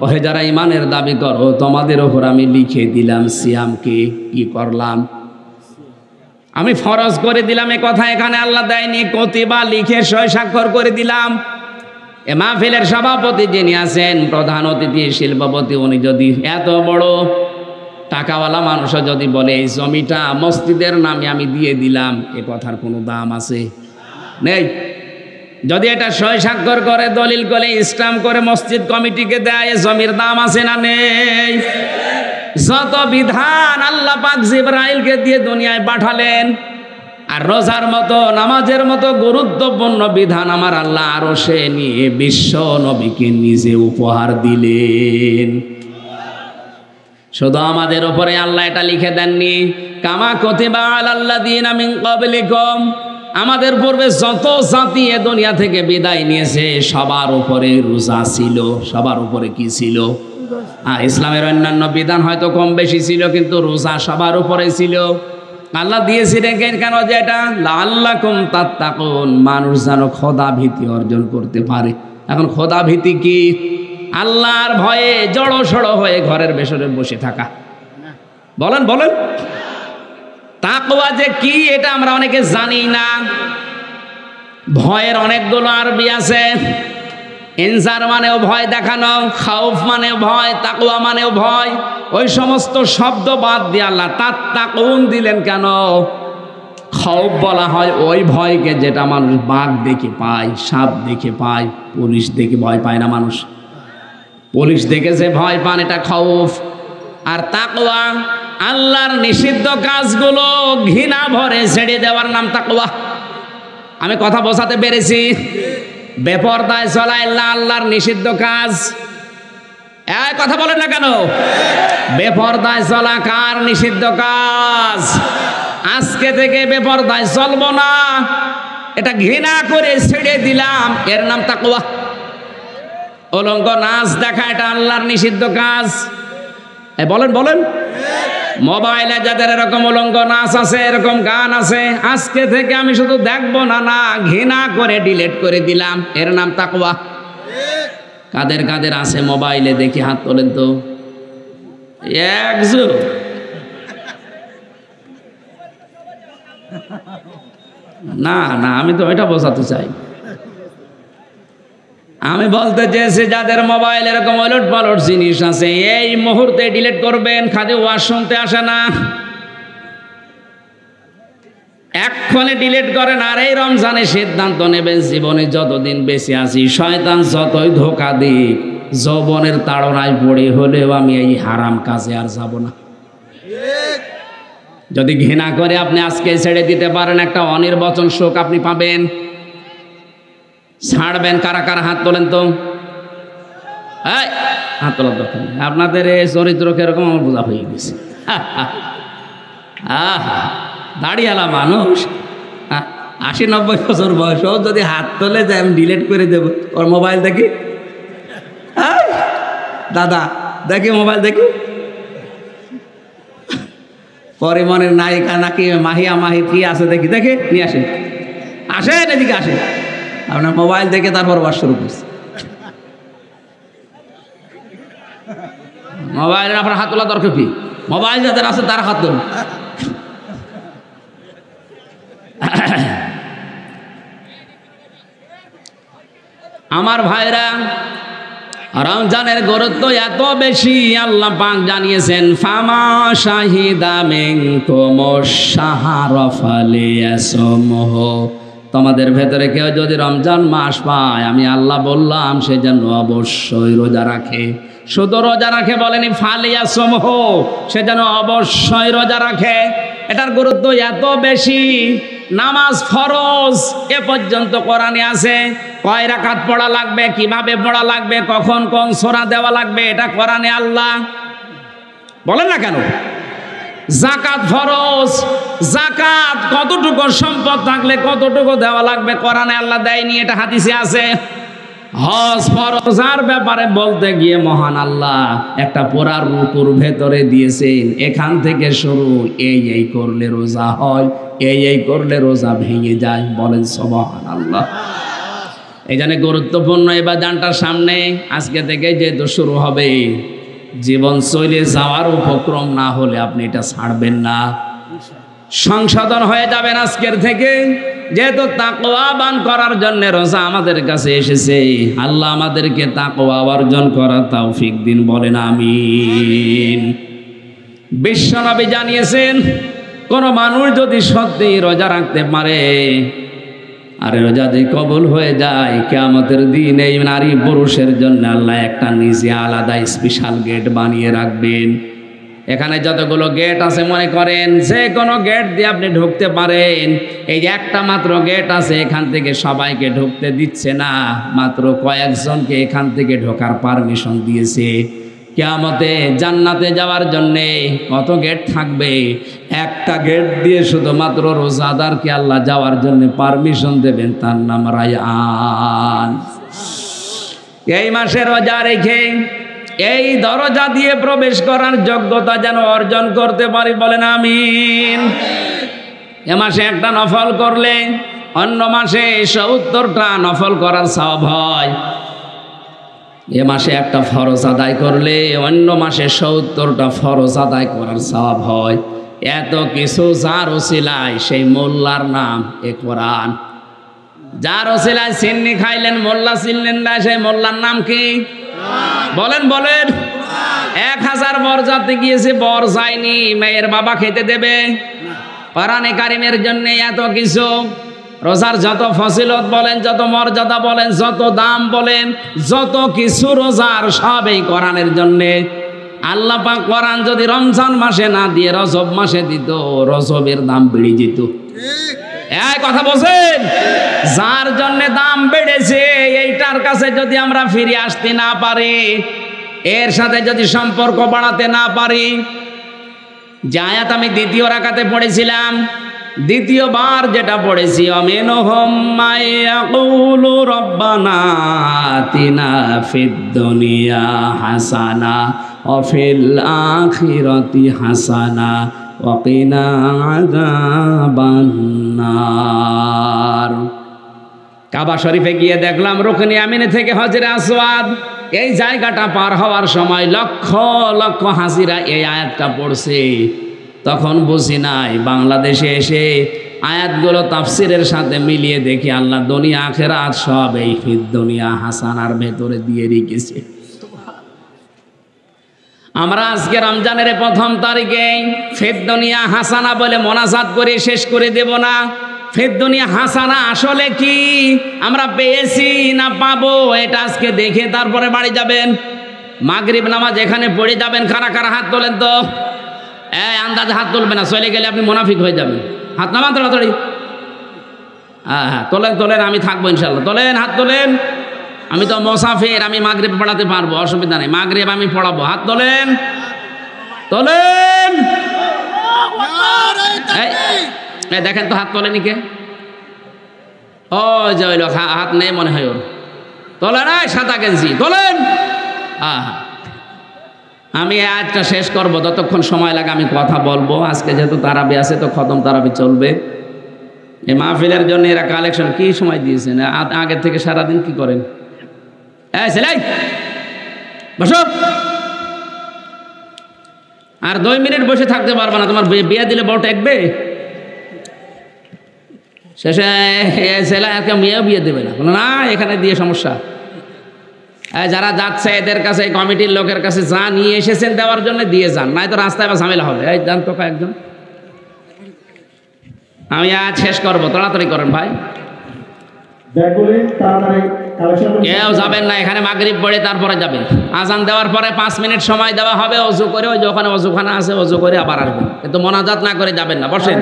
ওহে যারা ঈমানের দাবি করো তোমাদের উপর আমি লিখে দিলাম সিয়ামকে। কি করলাম? আমি ফরজ করে দিলাম। এ কথা এখানে আল্লাহ দেয়নি, কুতিবা লিখে সই স্বাক্ষর করে দিলাম। এ মাহফিলের সভাপতি যিনি আছেন, প্রধান অতিথি শিল্পপতি, উনি যদি এত বড় টাকাওয়ালা মানুষও যদি বলে এই জমিটা মসজিদের নামে আমি দিয়ে দিলাম, এ কথার কোনো দাম আছে? নেই। যদি এটা সই স্বাক্ষর করে, দলিল করে, স্ট্যাম্প করে মসজিদ কমিটিকে দেয়, জমির দাম আছে না নেই? যত বিধান আল্লাহ পাক জিবরাইলকে দিয়ে দুনিয়ায় পাঠালেন, আর রোজার মতো, নামাজের মতো গুরুত্বপূর্ণ বিধান আমার আল্লাহ আরশে নিয়ে বিশ্ব নবীকে নিজে উপহার দিলেন। শুধু আমাদের উপরে আল্লাহ এটা লিখে দেননি, কামা কুতিবা আলাল্লাযীনা মিন ক্বাবলিকুম, আমাদের পূর্বে যত জাতি এ দুনিয়া থেকে বিদায় নিয়েছে সবার উপরে রোজা ছিল। সবার উপরে কি ছিল? ইসলামের অন্যান্য বিধান হয়তো কম বেশি ছিল, কিন্তু রোজা সবার উপরে ছিল। আল্লাহ দিয়েছিলেন কেন? যে এটা লাআল্লাকুম তাত্তাকুন, মানুষ যেন খোদা ভীতি অর্জন করতে পারে। এখন খোদা ভীতি কি? আল্লাহর ভয়ে জড়ো সড়ো হয়ে ঘরের ভেতরে বসে থাকা। বলেন বলেন, তাকওয়া যে কি এটা আমরা অনেকে জানি না। ভয়ের অনেকগুলো আরবি আছে। ইনজার মানেও ভয় দেখানো, খাউফ মানেও ভয়, তাকওয়া মানেও ভয়। ওই সমস্ত শব্দ বাদ দিয়ে আল্লাহ তাত্তাকুন দিলেন কেন? খাউফ বলা হয় ওই ভয়কে যেটা মানুষ বাঘ দেখে পায়, সাপ দেখে পায়। পুলিশ দেখে ভয় পায় না মানুষ? পুলিশ দেখে যে ভয় পান, এটা খাউফ। আর তাকওয়া আল্লাহর নিষিদ্ধ কাজগুলো ঘৃণা ভরে ছেড়ে দেওয়ার নাম তাকওয়া। আমি কথা বোঝাতে পেরেছি? বেপরদায় চলা আল্লাহর নিষিদ্ধ কাজ। এই কথা বলেন না কেন? বেপরদায় চলা কার নিষিদ্ধ কাজ? আজকে থেকে বেপরদায় চলবো না, এটা ঘৃণা করে ছেড়ে দিলাম, এর নাম তাকওয়া। উলঙ্গ নাচ দেখা, এটা আল্লাহর নিষিদ্ধ কাজ। বলেন বলেন, মোবাইলে যাদের এরকম উলঙ্গ নাচ আছে, এরকম গান আছে, আজকে থেকে আমি শুধু দেখবো না, না ঘৃণা করে ডিলিট করে দিলাম, এর নাম তাকওয়া। কাদের কাদের আছে মোবাইলে দেখি হাত তোলেন তো। একজন না না, আমি তো এটা বোঝাতে চাই। আমি বলতে চেয়েছি যাদের মোবাইল এরকম ওলট পালট জিনিস আছে, এই মুহূর্তে ডিলিট করবেন। খালি ওয়াজ শুনতে আসে না, এক্ষণে ডিলিট করেন। আর এই রমজানে সিদ্ধান্ত নেবেন, জীবনে যতদিন বেঁচে আছি, শয়তান যতই ধোঁকা দিক, যৌবনের তাড়নায় পড়ে হলেও আমি এই হারাম কাজে আর যাব না। যদি ঘৃণা করে আপনি আজকে ছেড়ে দিতে পারেন, একটা অনির্বচন শোক আপনি পাবেন। ছাড়বেন কারা কারা? হাত তোলেন তো। হাত তোলার দরকার নেই, আপনাদের এই চরিত্র কিরকম আমার বোঝা হয়ে গেছে। দাড়িওয়ালা মানুষ, 80-90 বছর বয়সও যদি হাত তোলে যে আমি ডিলিট করে দেবো ওর মোবাইল দেখি। দাদা দেখি মোবাইল দেখি। পরিমনের নায়িকা নাকি মাহিয়া মাহির কি আছে দেখি, দেখে নিয়ে আসেন, আসেন এদিকে আসেন। আপনার মোবাইল দেখে তারপর ওয়াজ শুরু করছে। মোবাইলের আপনার হাত তোলা দরকার কি? মোবাইল যাদের আছে তারা হাত তোল। আমার ভাইরা, রমজানের গুরুত্ব এত বেশি আল্লাহ পাক জানিয়েছেন, ফামা শাহিদা মিনকুমুশ শাহরা ফালিয়াসুমহু, তোমাদের ভেতরে কেউ যদি রমজান মাস পায়, আমি আল্লাহ বললাম সে যেন অবশ্যই রোজা রাখে। শুধু রোজা রাখে বলেনি, ফালিয়াসুমহু, সে যেন অবশ্যই রোজা রাখে। এটার গুরুত্ব এত বেশি। নামাজ ফরজ, এ পর্যন্ত কোরআনে আছে। কয় রাকাত পড়া লাগবে, কিভাবে পড়া লাগবে, কখন কোন সূরা দেওয়া লাগবে, এটা কোরআনে আল্লাহ বলেন না কেন? যাকাত ফরজ, যাকাত কতটুকু সম্পদ থাকলে কতটুকু দেওয়া লাগবে, কোরআনে আল্লাহ দেয়নি, এটা হাদিসে আছে। হজ ফরজার ব্যাপারে বলতে গিয়ে মহান আল্লাহ একটা পুরা রুকুর ভেতরে দিয়েছেন, এখান থেকে শুরু, এই করলে রোজা হয়, এই করলে রোজা ভেঙে যায়। বলেন সুবহানাল্লাহ। এই জন্য গুরুত্বপূর্ণ এবার দানটার সামনে আজকে থেকে যেহেতু শুরু হবে, জীবন চলে যাওয়ার উপক্রম না হলে আপনি এটা ছাড়বেন না, সংশোধন হয়ে যাবেন আজকের থেকে। যেহেতু তাকওয়াবান করার জন্য রোজা আমাদের কাছে এসেছে, আল্লাহ আমাদেরকে তাকওয়া অর্জন করার তৌফিক দিন। বলেন আমিন। বিশ্বনবী জানিয়েছেন, কোন মানুষ যদি সত্যি রোজা রাখতে পারে আর রোজা যদি কবুল হয়ে যায়, কিয়ামতের দিন এই নারী পুরুষের জন্য আল্লাহ একটা নিজে আলাদা স্পেশাল গেট বানিয়ে রাখবেন। এখানে যতগুলো গেট আছে মনে করেন যে কোনো গেট দিয়ে আপনি ঢুকতে পারেন। এই যে একটা মাত্র গেট আছে, এখান থেকে সবাইকে ঢুকতে দিচ্ছে না, মাত্র কয়েকজনকে এখান থেকে ঢোকার পারমিশন দিয়েছে। কিয়ামতে জান্নাতে যাওয়ার জন্যে কত গেট থাকবে? একটা গেট দিয়ে শুধুমাত্র রোজাদারকে আল্লাহ যাওয়ার জন্য পারমিশন দেবেন, তার নাম রায়্যান। এই মাসে রোজা রেখে এই দরজা দিয়ে প্রবেশ করার যোগ্যতা যেন অর্জন করতে পারি। বলেন আমিন। এ মাসে একটা নফল করলে অন্য মাসে ৭০টা নফল করার সওয়াব হয়। এ মাসে একটা ফরজ আদায় করলে অন্য মাসে ৭০টা ফরজ আদায় করার সওয়াব হয়। এত কিছু যার ওসিলায়, সেই মোল্লার নাম এ কোরআন। যার ওসিলায় সিন্নি খাইলেন, মোল্লা চিনলেন না, সেই মোল্লার নাম কি? বলেন বলেন। ১,০০০ বরযাত্রী গিয়েছে, বর যায়নি, মেয়ের বাবা খেতে দেবে? কোরআনে কারিমের জন্য এত কিছু। রোজার যত ফজিলত বলেন, যত মর্যাদা বলেন, যত দাম বলেন, যত কিছু রোজার সব এই কোরআনের জন্যে। আল্লাহ পাক কোরআন যদি রমজান মাসে না দিয়ে রজব মাসে দিত, রজবের দাম বেড়ে যেত। এই কথা বলছেন? যার জন্য দাম বেড়েছে, এইটার কাছে যদি আমরা ফিরে আসতে না পারি, এর সাথে যদি সম্পর্ক বাড়াতে না পারি। যে আয়াত আমি দ্বিতীয় রাকাতে পড়েছিলাম, দ্বিতীয়বার যেটা পড়েছি, আমিনহুম মাইয়াকুলু রব্বানা আতিনা ফিদ দুনিয়া হাসানা ওয়া ফিল আখিরাতি হাসানা ওয়া কিনা আযাবান নার। কাবা শরীফে গিয়ে দেখলাম রুকনে আমিনে থেকে হজরে আসওয়াদ, এই জায়গাটা পার হওয়ার সময় লক্ষ লক্ষ হাজিরা এই আয়াতটা পড়ছে। তখন বুঝি নাই, বাংলাদেশে এসে আয়াতগুলো তাফসিরের সাথে মিলিয়ে দেখি আল্লাহ দুনিয়া আখিরাত সব এই ফিদ দুনিয়া হাসানার ভেতরে দিয়ে রেখেছে। আমরা আজকে রমজানের প্রথম তারিখে ফিদ দুনিয়া হাসানা বলে মোনাজাত করে শেষ করে দেব না। ফিদ দুনিয়া হাসানা আসলে কি, আমরা পেয়েছি না পাবো, এটা আজকে দেখে তারপরে বাড়ি যাবেন। মাগরিব নামাজ এখানে পড়ে যাবেন। কারা কারা হাত তোলেন তো? আন্দাজে হাত তুলবে না, চলে গেলে আপনি মুনাফিক হয়ে যাবেন। হাত নামান তাড়াতাড়ি। হ্যাঁ তোলেন তোলেন, আমি থাকবো ইনশাল্লাহ। তোলেন, হাত তোলেন। আমি তো মোসাফির, আমি মাগরিব পড়াতে পারবো, অসুবিধা নেই। মাগরিব আমি পড়াবো। হাত তোলেন তোলেন। দেখেন তো হাত তোলেনি কে? ও যে ওই লোক হাত নেই মনে হয় ওর। তোলেন, সাদা গেঞ্জি তোলেন। আমি আজটা শেষ করব, যতক্ষণ সময় লাগে আমি কথা বলবো। আজকে যেহেতু তারাবি আছে, তো খতম তারাবি চলবে। এই মাহফিলের জন্য এরা কালেকশন কি সময় দিয়েছেন? আগের থেকে সারাদিন কি করেন? সেলাই বসো। আর 2 মিনিট বসে থাকতে পারবে না, তোমার বিয়ে দিলে বউ টেকবে? শেষে সেলাই আজকে মেয়েও বিয়ে দেবে না, না এখানে দিয়ে সমস্যা। যারা যাচ্ছে এদের কাছে, কমিটির লোকের কাছে যা নিয়ে এসেছেন দেওয়ার জন্য দিয়ে যান, নাই তো রাস্তায় বা ঝামেলা হবে। এই যান তো একজন। আমি আজ শেষ করবো, তাড়াতাড়ি করেন ভাই। কেউ যাবেন না, এখানে মাগরিব পড়ে তারপরে যাবেন। আজান দেওয়ার পরে 5 মিনিট সময় দেওয়া হবে, অজু করে ওই যে ওখানে অজুখানা আছে, অজু করে আবার আসবেন। কিন্তু মোনাজাত না করে যাবেন না, বসেন।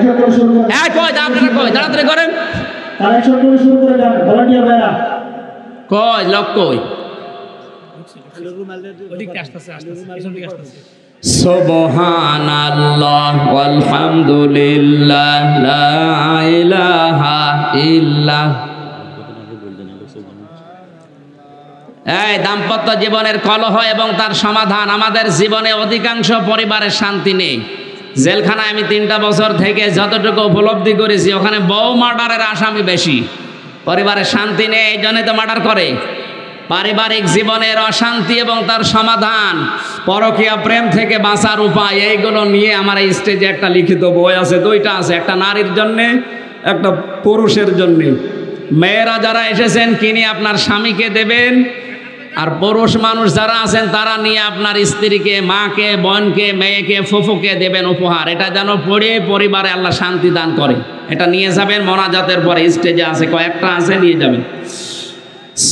তাড়াতাড়ি করেন। কই লোক কই? সুবহানাল্লাহ ওয়ালহামদুলিল্লাহ লা ইলাহা ইল্লাল্লাহ। এই দাম্পত্য জীবনের কলহ এবং তার সমাধান। আমাদের জীবনে অধিকাংশ পরিবারের শান্তি নেই। জেলখানায় আমি 3টা বছর থেকে যতটুকু উপলব্ধি করেছি, ওখানে বউ মার্ডারের আসামি বেশি। পরিবারের শান্তি নেই, এই জন্যই তো মার্ডার করে। পারিবারিক জীবনের অশান্তি এবং তার সমাধান, পরকীয়া প্রেম থেকে বাঁচার উপায়, এইগুলো নিয়ে আমার এই স্টেজে একটা লিখিত বই আছে, 2টা আছে, একটা নারীর জন্যে, একটা পুরুষের জন্যে। মেয়েরা যারা এসেছেন কিনে আপনার স্বামীকে দেবেন, আর পুরুষ মানুষ যারা আছেন তারা নিয়ে আপনার স্ত্রীকে, মাকে, বোনকে, মেয়েকে, ফুফুকে দেবেন উপহার। এটা যেন পড়ে পরিবারে আল্লাহ শান্তি দান করে। এটা নিয়ে যাবেন মোনাজাতের পরে, স্টেজে আছে, কয়েকটা আছে, নিয়ে যাবেন।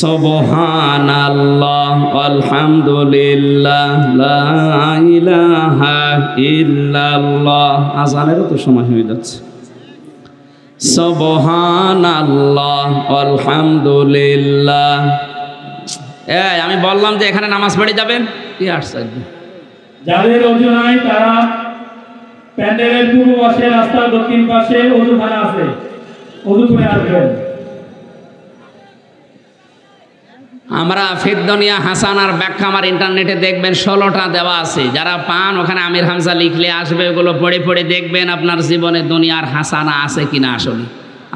সুবহানাল্লাহ আলহামদুলিল্লাহ লা ইলাহা ইল্লাল্লাহ। আজানেরও তো সময় হয়ে যাচ্ছে। সুবহানাল্লাহ আলহামদুলিল্লাহ। আমি বললাম যে এখানে নামাজ পড়ে যাবেন, কি আশ্চর্য। যাদের ওযু নাই তারা প্যান্ডেলের পূর্ব পাশে, রাস্তার দক্ষিণ পাশে ওযুখানা আছে, ওযু করে আসবেন। আমরা ফিদ্দুনিয়া হাসানার ব্যাখ্যা আমার ইন্টারনেটে দেখবেন, 16টা দেওয়া আছে। যারা পান ওখানে আমির হামজা লিখলে আসবে, ওগুলো পড়ে পড়ে দেখবেন আপনার জীবনে দুনিয়ার হাসানা আছে কিনা। আসলে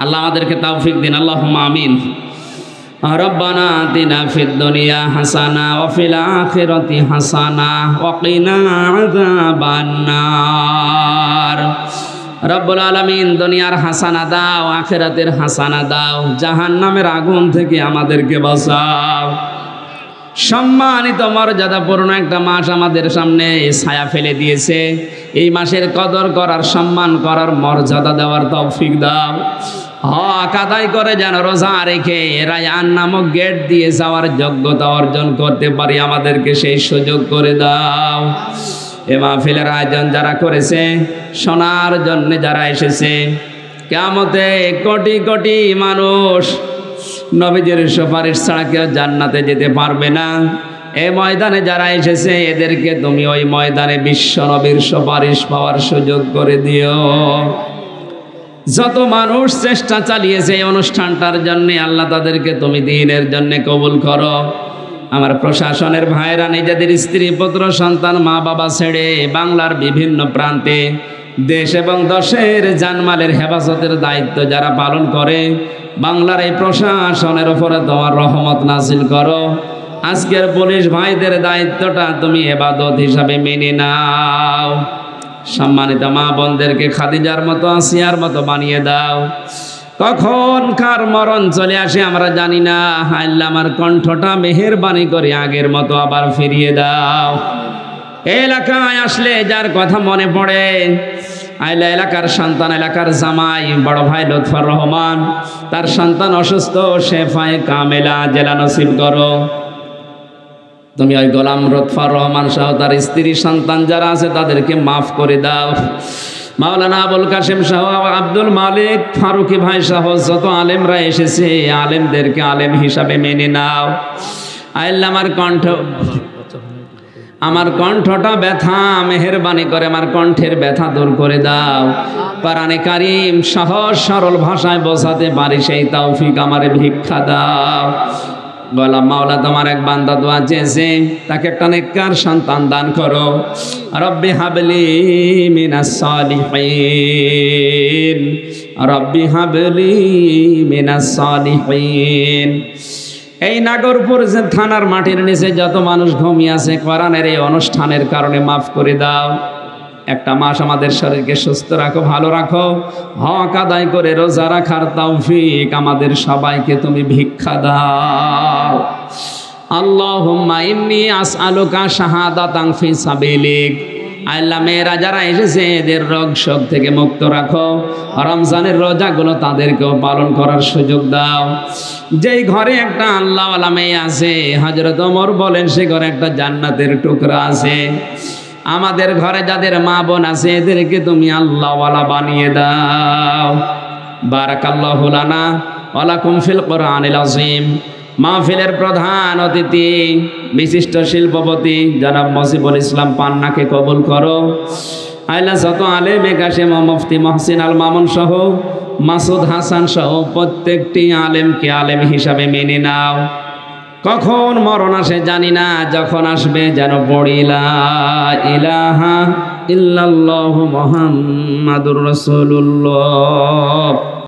আল্লাহ আমাদেরকে তৌফিক দিন, আল্লাহুম্মা আমিন। রব্বানা আতিনা ফিদ দুনিয়া হাসানা ওয়া ফিল আখিরাতি হাসানা ওয়া কিনা আযাবান নার। রব্বুল আলামিন দুনিয়ার হাসানা দাও, আখিরাতের হাসানা দাও, জাহান্নামের আগুন থেকে আমাদেরকে বাঁচাও। সম্মানিত মর্যাদাপূর্ণ একটা মাস আমাদের সামনে ছায়া ফেলে দিয়েছে। এই মাসের কদর করার, সম্মান করার, মর্যাদা দেওয়ার তৌফিক দাও। হক আদায় করে যেন রোজা রেখে রায়্যান নামক গেট দিয়ে যাওয়ার যোগ্যতা অর্জন করতে পারি, আমাদেরকে সেই সুযোগ করে দাও। এ মাহফিলের আয়োজন যারা করেছে, শোনার জন্য যারা এসেছে, কিয়ামতে কোটি কোটি মানুষ নবীজির সুপারিশ ছাড়া কেউ জান্নাতে যেতে পারবে না। এই ময়দানে যারা এসেছে, এদেরকে তুমি ওই ময়দানে বিশ্ব নবীর সুপারিশ পাওয়ার সুযোগ করে দিও। যত মানুষ চেষ্টা চালিয়েছে এই অনুষ্ঠানটার জন্য, আল্লাহ তাদেরকে তুমি দ্বীনের জন্য কবুল করো। আমার প্রশাসনের ভাইরা নিজেদের স্ত্রী, পুত্র, সন্তান, মা বাবা ছেড়ে বাংলার বিভিন্ন প্রান্তে দেশ এবং দেশের জানমালের হেফাজতের দায়িত্ব যারা পালন করে, বাংলার এই প্রশাসনের উপরে তোমার রহমত নাজিল করো। আজকের পুলিশ ভাইদের দায়িত্বটা তুমি ইবাদত হিসাবে মেনে নাও। সম্মানিত মা বোনদেরকে খাদিজার মতো, আসিয়ার মতো বানিয়ে দাও। কখন কার মরণ চলে আসে আমরা জানি না। আল্লাহ আমার কণ্ঠটা মেহেরবানি করে আগের মতো আবার ফিরিয়ে দাও। এলাকায় আসলে যার কথা মনে পড়ে, আইলা এলাকার সন্তান, এলাকার জামাই, বড় ভাই লুৎফর রহমান, তার সন্তান অসুস্থ, শেফায়ে কামেলা জেলা নসিব করো। তুমি ওই গোলাম লুৎফর রহমান সহ তার স্ত্রী, সন্তান যারা আছে তাদেরকে মাফ করে দাও। মাওলানা আবুল কাশেম সহ, আব্দুল মালিক ফারুকি ভাই সহ যত আলেমরা এসেছে, আলেমদেরকে আলেম হিসাবে মেনে নাও। আল্লাহ আমার কণ্ঠটা ব্যথা, মেহেরবানি করে আমার কণ্ঠের ব্যথা দূর করে দাও। কোরআনে কারীম সহজ সরল ভাষায় বোঝাতে পারি সেই তৌফিক আমারে ভিক্ষা দাও। গোলাম মাওলা তোমার এক বান্দা দোয়া চেয়েছে, তাকে একটা নেককার সন্তান দান করো। রব্বি হাবলি মিনাস সালিহিন, রব্বি হাবলি মিনাস সালিহিন। এই নাগরপুর যে থানার মাটির নিচে যত মানুষ ঘুমিয়ে আছে, কোরআনের এই অনুষ্ঠানের কারণে মাফ করে দাও। একটা মাস আমাদের শরীরকে সুস্থ রাখো, ভালো রাখো। হক আদায় করে রোজা রাখার তৌফিক আমাদের সবাইকে তুমি ভিক্ষা দাও। আল্লাহুম্মা ইন্নী আসআলুকা শাহাদাতান ফি সাবিলিক। আল্লাহ মেয়েরা যারা এসেছে এদের রোগ শোক থেকে মুক্ত রাখো। রমজানের রোজাগুলো তাদেরকেও পালন করার সুযোগ দাও। যেই ঘরে একটা আল্লাহওয়ালা মেয়ে আছে, হযরত ওমর বলেন সে ঘরে একটা জান্নাতের টুকরা আছে। আমাদের ঘরে যাদের মা বোন আছে এদেরকে তুমি আল্লাহওয়ালা বানিয়ে দাও। বারাকাল্লাহু লানা ওয়া লাকুম ফিল কোরআনিল আযীম। মাহফিলের প্রধান অতিথি বিশিষ্ট শিল্পপতি জনাব মজিবুল ইসলাম পান্নাকে কবুল করো। আল্লাহ যত আলেম, কাশেম, মুফতি মহসিন আল মামুন সহ, মাসুদ হাসান সহ প্রত্যেকটি আলেমকে আলেম হিসাবে মেনে নাও। কখন মরণ আসে জানি না, যখন আসবে যেন পড়ি লা ইলাহা ইল্লাল্লাহু মুহাম্মাদুর রাসূলুল্লাহ।